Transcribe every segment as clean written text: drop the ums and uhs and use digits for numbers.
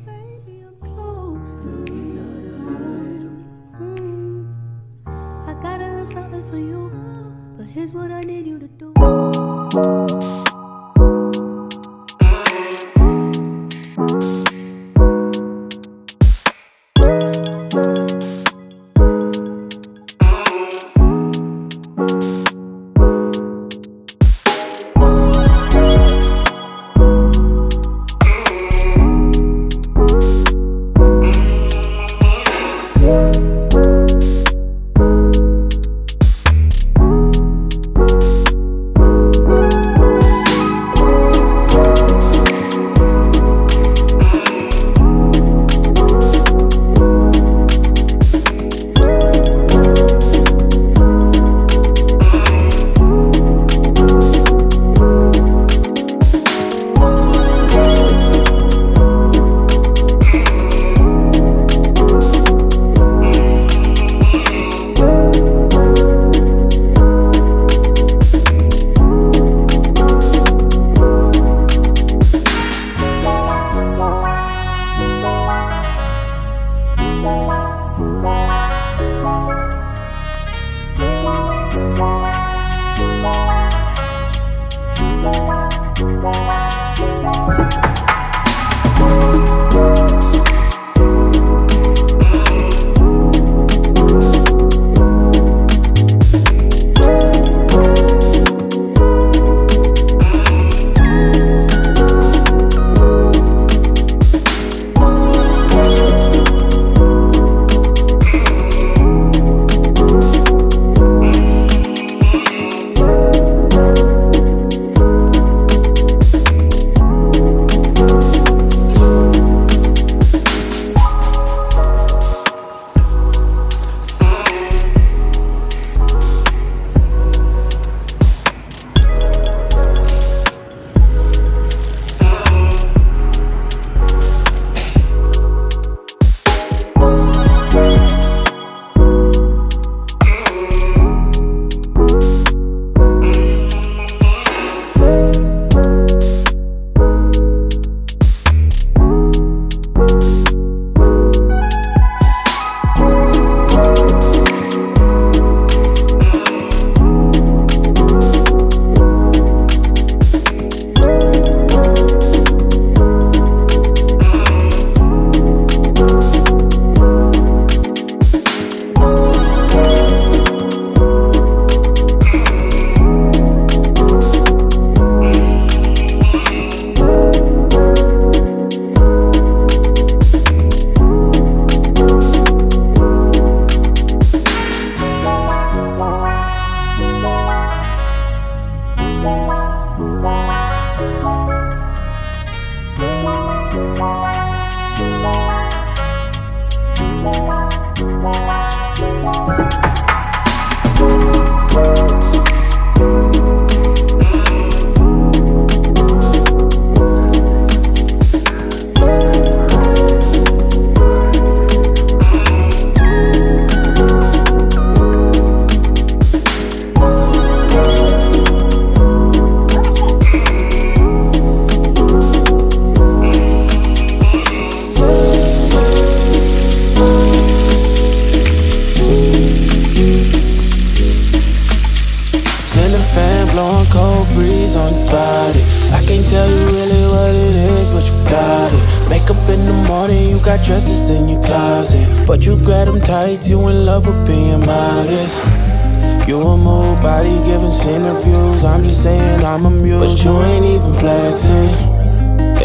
Baby, I'm close. I got a little something for you, but here's what I need you to do. got dresses in your closet, but you grab them tights, you in love with being modest. You a move body giving interviews, I'm just saying I'm amused, but you ain't even flexing.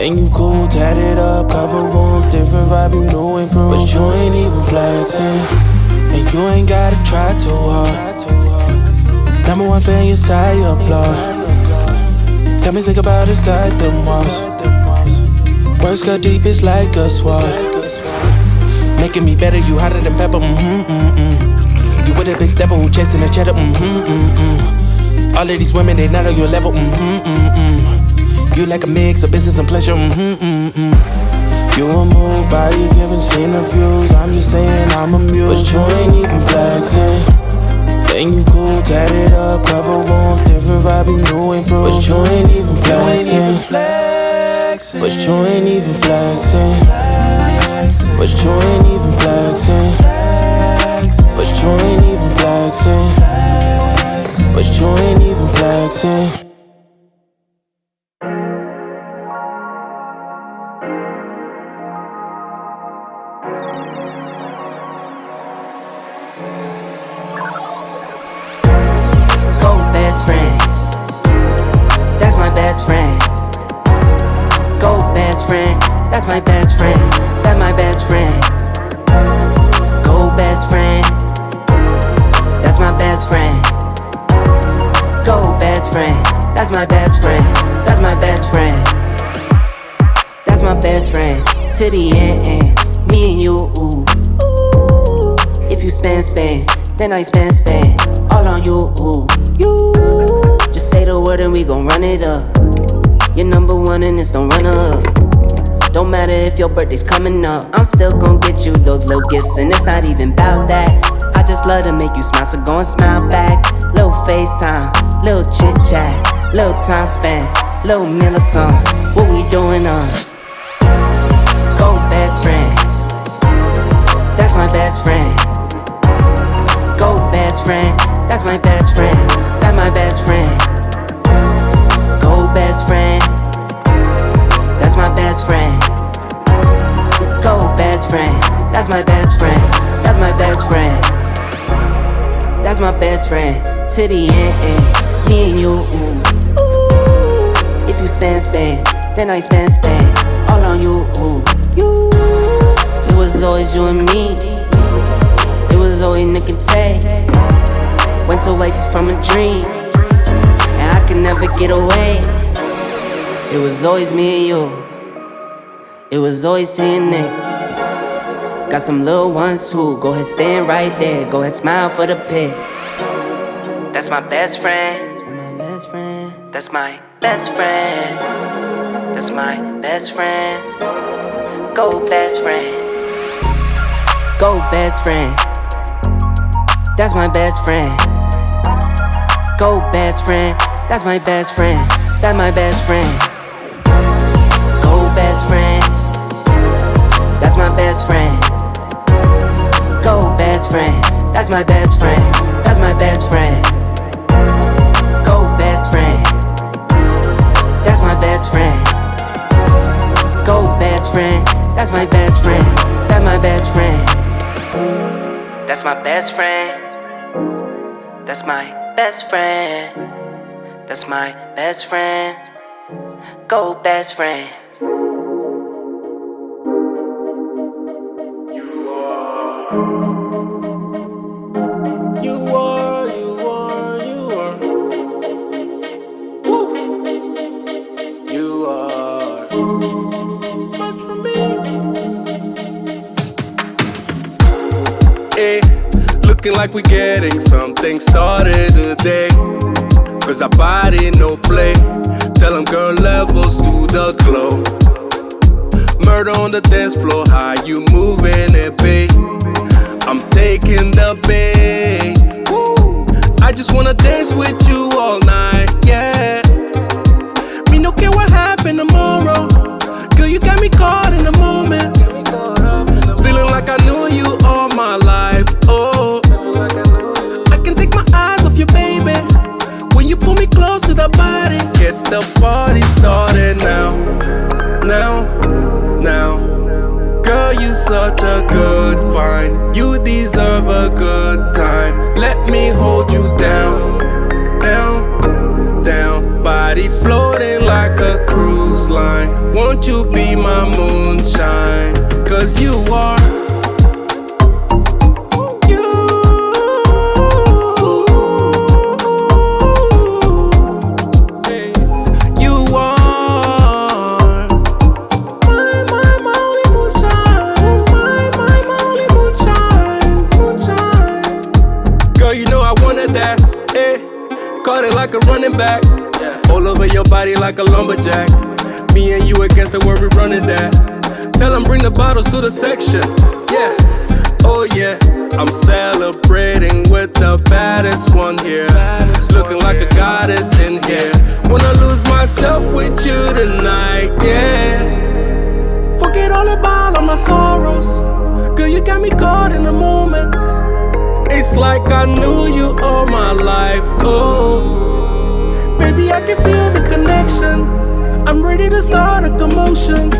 And you cool, tatted up, cover wounds, different vibe, you know improve, but you ain't even flexing. And you ain't gotta try too hard. Number one fan, your side, you applaud. Got me think about inside the walls. Words cut deep, it's like a sword. Making me better, you hotter than pepper, You with a big stepper who chasing the cheddar, All of these women, they not on your level, You like a mix of business and pleasure, You a move body giving interviews, I'm just saying I'm amused, but you ain't even flexing. And you cool, tatted up, cover wounds, different vibe, you know improve, but you ain't even flexing. but you ain't even flexing. But you ain't even flexing. But you ain't even flexing. But you ain't even flexing. Go best friend. That's my best friend. Go best friend. That's my best friend. That's my best friend. Go best friend. That's my best friend. Go best friend. That's my best friend. That's my best friend. That's my best friend. To the end. Me and you. Ooh. If you spend, then I spend. All on you. Ooh. You. Just say the word and we gon' run it up. You're number one and it's don't run up. Don't matter if your birthday's coming up, I'm still gon' get you those little gifts, and it's not even about that. I just love to make you smile, so go and smile back. Little FaceTime, little chit chat, little time spent, little meal or something. What we doing on? Go best friend. That's my best friend. Go best friend. That's my best friend. That's my best friend. Go best friend. That's my best friend. Go best friend. That's my best friend. That's my best friend. That's my best friend. To the end. Me and you. Ooh. If you spend, then I spend. All on you. Ooh. You. It was always you and me. It was always Nick and Tay. Went away from a dream, and I could never get away. It was always me and you. It was always saying Nick. Got some little ones too. Go ahead, stand right there. Go ahead, smile for the pic. That's my best friend. My best friend. That's my best friend. That's my best friend. Go best friend. Go best friend. That's my best friend. Go best friend. That's my best friend. That's my best friend. Go best friend. That's my best friend. Go best friend. That's my best friend. That's my best friend. Go best friend. That's my best friend. Go best friend. That's my best friend. That's my best friend. That's my best friend. That's my best friend. That's my best friend. Go best friend. You are. Woo. You are much for me. Hey, looking like we getting something started today. Cause our body no play. Tell them girl levels to the glow. Murder on the dance floor, how you moving it, babe? I'm taking the bait. I just wanna dance with you all night, yeah. Me no care what happen tomorrow. Girl, you got me caught in the moment. Feeling like I knew you all my life, oh. I can take my eyes off you, baby. When you pull me close to the body, get the party started now. Girl, you such a good find. You deserve a good time. Let me hold you down. Body floating like a cruise line. Won't you be my moonshine? Cause you are. Like a running back, all over your body like a lumberjack. Me and you against the world, we running that. Tell them bring the bottles to the section, yeah. Oh yeah, I'm celebrating with the baddest one here. Looking like a goddess in here. Wanna lose myself with you tonight, yeah. lullaby on my sorrows. Girl, you got me caught in the moment. It's like I knew you all my life, oh. Baby, I can feel the connection. I'm ready to start a commotion.